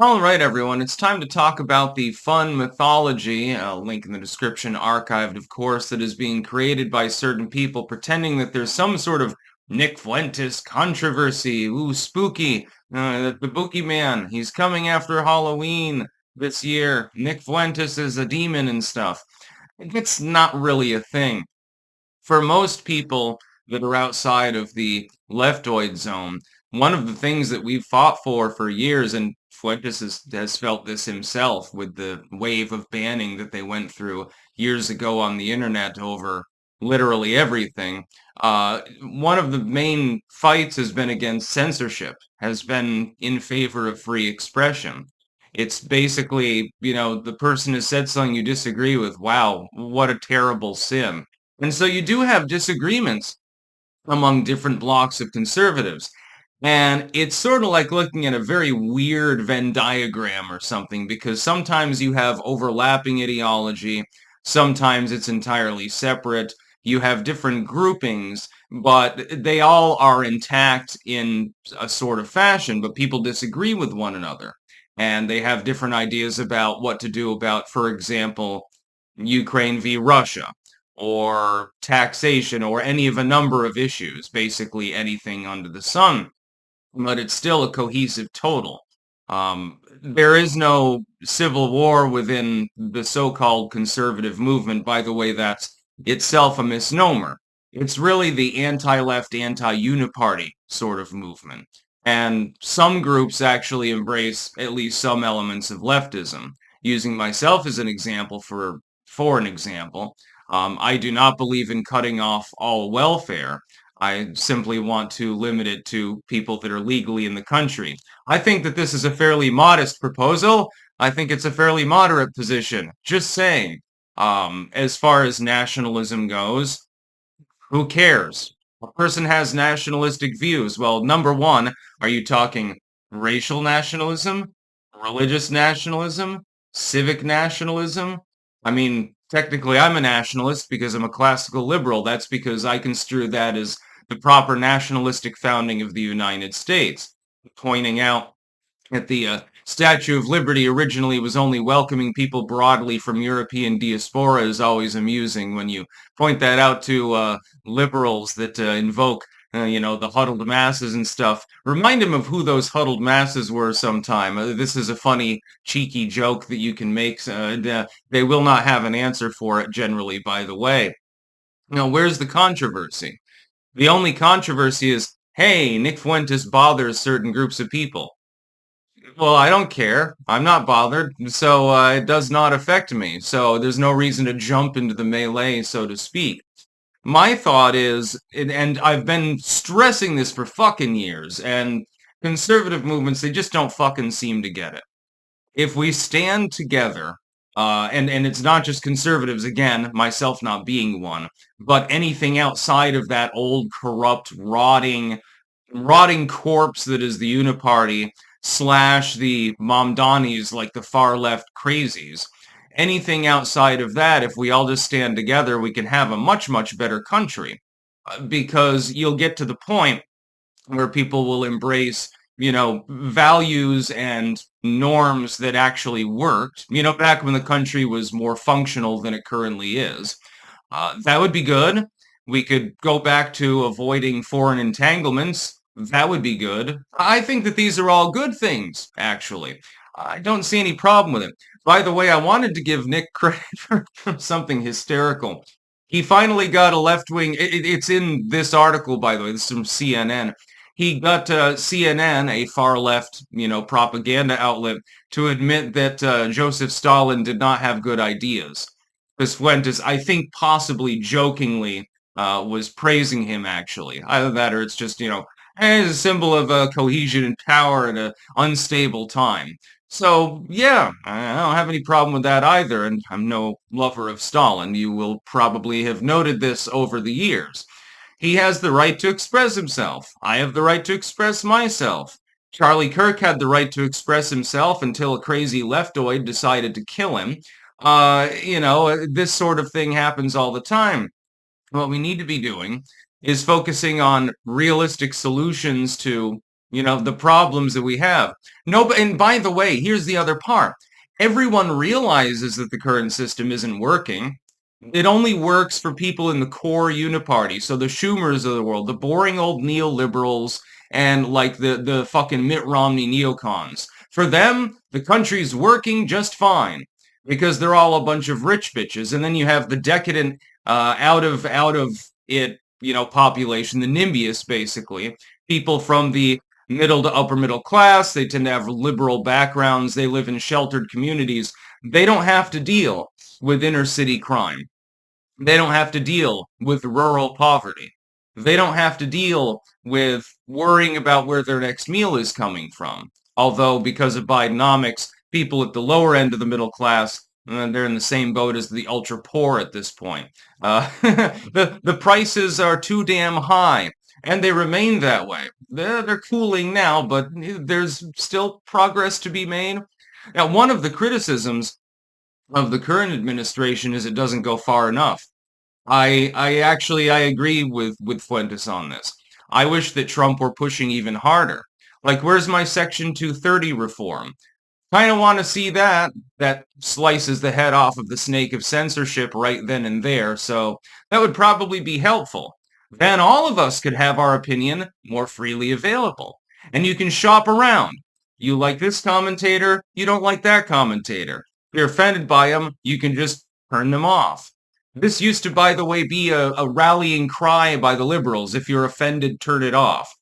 All right, everyone, it's time to talk about the fun mythology, link in the description, archived, of course, that is being created by certain people pretending that there's some sort of Nick Fuentes controversy. Ooh, spooky. The boogeyman, he's coming after Halloween this year. Nick Fuentes is a demon and stuff. It's not really a thing for most people that are outside of the leftoid zone, one of the things that we've fought for years, and Fuentes has felt this himself with the wave of banning that they went through years ago on the internet over literally everything. One of the main fights has been against censorship, has been in favor of free expression. It's basically, the person has said something you disagree with. Wow, what a terrible sin. And so you do have disagreements among different blocks of conservatives. And it's sort of like looking at a very weird Venn diagram or something, because sometimes you have overlapping ideology, sometimes it's entirely separate. You have different groupings, but they all are intact in a sort of fashion, but people disagree with one another. And they have different ideas about what to do about, for example, Ukraine v. Russia, or taxation, or any of a number of issues, basically anything under the sun. But it's still a cohesive total. There is no civil war within the so-called conservative movement. By the way, that's itself a misnomer. It's really the anti-left, anti-uniparty sort of movement. And some groups actually embrace at least some elements of leftism. Using myself as an example for an example, I do not believe in cutting off all welfare. I simply want to limit it to people that are legally in the country. I think that this is a fairly modest proposal. I think it's a fairly moderate position. Just saying. As far as nationalism goes, who cares? A person has nationalistic views. Well, number one, are you talking racial nationalism, religious nationalism, civic nationalism? I mean, technically, I'm a nationalist because I'm a classical liberal. That's because I construe that as the proper nationalistic founding of the United States, pointing out that the Statue of Liberty originally was only welcoming people broadly from European diaspora is always amusing when you point that out to liberals that invoke, the huddled masses and stuff. Remind them of who those huddled masses were sometime. This is a funny, cheeky joke that you can make. They will not have an answer for it generally, by the way. Now, where's the controversy? The only controversy is, hey, Nick Fuentes bothers certain groups of people. Well, I don't care. I'm not bothered, so it does not affect me. So there's no reason to jump into the melee, so to speak. My thought is, and I've been stressing this for fucking years, and conservative movements, they just don't fucking seem to get it. If we stand together, and it's not just conservatives, again, myself not being one, but anything outside of that old, corrupt, rotting corpse that is the Uniparty slash the Mamdanis, like the far left crazies. Anything outside of that, if we all just stand together, we can have a much, much better country. Because you'll get to the point where people will embrace, values and norms that actually worked, back when the country was more functional than it currently is. That would be good. We could go back to avoiding foreign entanglements. That would be good. I think that these are all good things, actually. I don't see any problem with it. By the way, I wanted to give Nick credit for something hysterical. He finally got a left-wing, it's in this article, by the way, this is from CNN. He got CNN, a far-left, propaganda outlet, to admit that Joseph Stalin did not have good ideas. Because Fuentes, I think possibly jokingly, was praising him, actually. Either that or it's just, as a symbol of cohesion and power at an unstable time. So, yeah, I don't have any problem with that either, and I'm no lover of Stalin. You will probably have noted this over the years. He has the right to express himself. I have the right to express myself. Charlie Kirk had the right to express himself until a crazy leftoid decided to kill him. This sort of thing happens all the time. What we need to be doing is focusing on realistic solutions to the problems that we have. No, and by the way, here's the other part. Everyone realizes that the current system isn't working. It only works for people in the core uniparty. So the Schumers of the world, the boring old neoliberals, and like the fucking Mitt Romney neocons. For them, the country's working just fine because they're all a bunch of rich bitches. And then you have the decadent, out of it, population, the NIMBYs, basically. People from the middle to upper middle class. They tend to have liberal backgrounds. They live in sheltered communities. They don't have to deal with inner city crime. They don't have to deal with rural poverty. They don't have to deal with worrying about where their next meal is coming from. Although, because of Bidenomics, people at the lower end of the middle class, they're in the same boat as the ultra poor at this point. The prices are too damn high, and they remain that way. They're cooling now, but there's still progress to be made. Now, one of the criticisms of the current administration is it doesn't go far enough. I agree with Fuentes on this. I wish that Trump were pushing even harder. Like, where's my Section 230 reform? Kind of want to see that. That slices the head off of the snake of censorship right then and there. So that would probably be helpful. Then all of us could have our opinion more freely available. And you can shop around. You like this commentator, you don't like that commentator. If you're offended by them, you can just turn them off. This used to, by the way, be a rallying cry by the liberals. If you're offended, turn it off.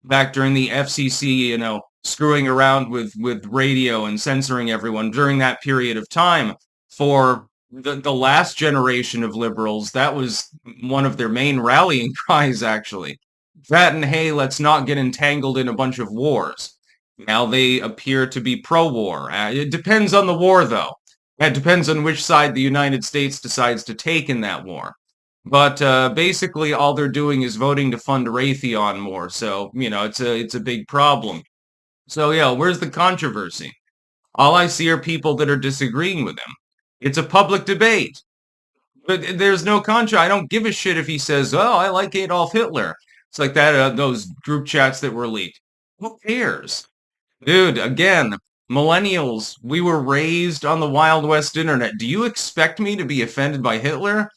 Back during the FCC, screwing around with radio and censoring everyone during that period of time for the last generation of liberals, that was one of their main rallying cries, actually. That and, hey, let's not get entangled in a bunch of wars. Now they appear to be pro-war. It depends on the war, though. It depends on which side the United States decides to take in that war. But basically, all they're doing is voting to fund Raytheon more. So, it's a big problem. So, yeah, where's the controversy? All I see are people that are disagreeing with him. It's a public debate. But there's no contra. I don't give a shit if he says, "Oh, I like Adolf Hitler." It's like that. Those group chats that were leaked. Who cares? Dude, again, millennials, we were raised on the Wild West internet. Do you expect me to be offended by Hitler?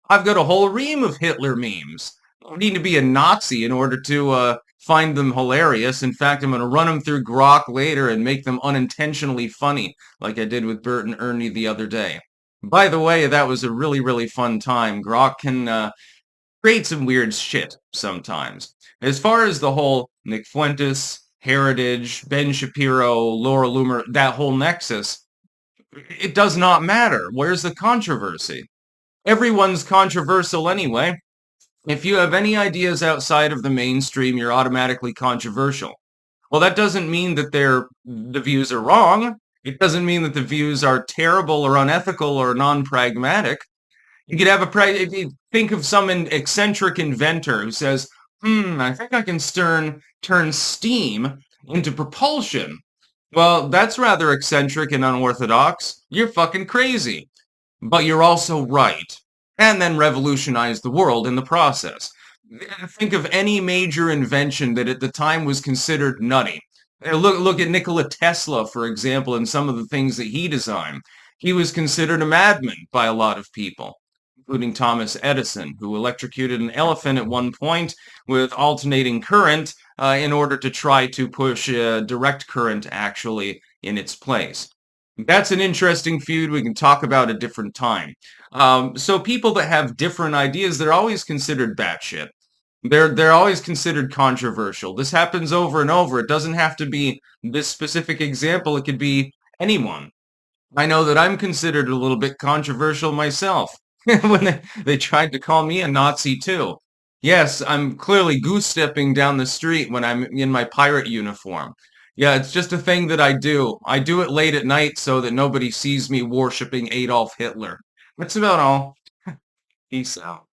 I've got a whole ream of Hitler memes. I don't need to be a Nazi in order to find them hilarious. In fact, I'm going to run them through Grok later and make them unintentionally funny, like I did with Bert and Ernie the other day. By the way, that was a really, really fun time. Grok can create some weird shit sometimes. As far as the whole Nick Fuentes, Heritage, Ben Shapiro, Laura Loomer, that whole nexus, it does not matter. Where's the controversy? Everyone's controversial anyway. If you have any ideas outside of the mainstream, you're automatically controversial. Well, that doesn't mean that the views are wrong. It doesn't mean that the views are terrible or unethical or non-pragmatic. You could have if you think of some eccentric inventor who says, I think I can turn steam into propulsion. Well, that's rather eccentric and unorthodox. You're fucking crazy. But you're also right. And then revolutionize the world in the process. Think of any major invention that at the time was considered nutty. Look at Nikola Tesla, for example, and some of the things that he designed. He was considered a madman by a lot of people, including Thomas Edison, who electrocuted an elephant at one point with alternating current in order to try to push direct current actually in its place. That's an interesting feud we can talk about a different time. So people that have different ideas, they're always considered batshit. They're always considered controversial. This happens over and over. It doesn't have to be this specific example. It could be anyone. I know that I'm considered a little bit controversial myself when they tried to call me a Nazi too. Yes, I'm clearly goose-stepping down the street when I'm in my pirate uniform. Yeah, it's just a thing that I do. I do it late at night so that nobody sees me worshiping Adolf Hitler. That's about all. Peace out.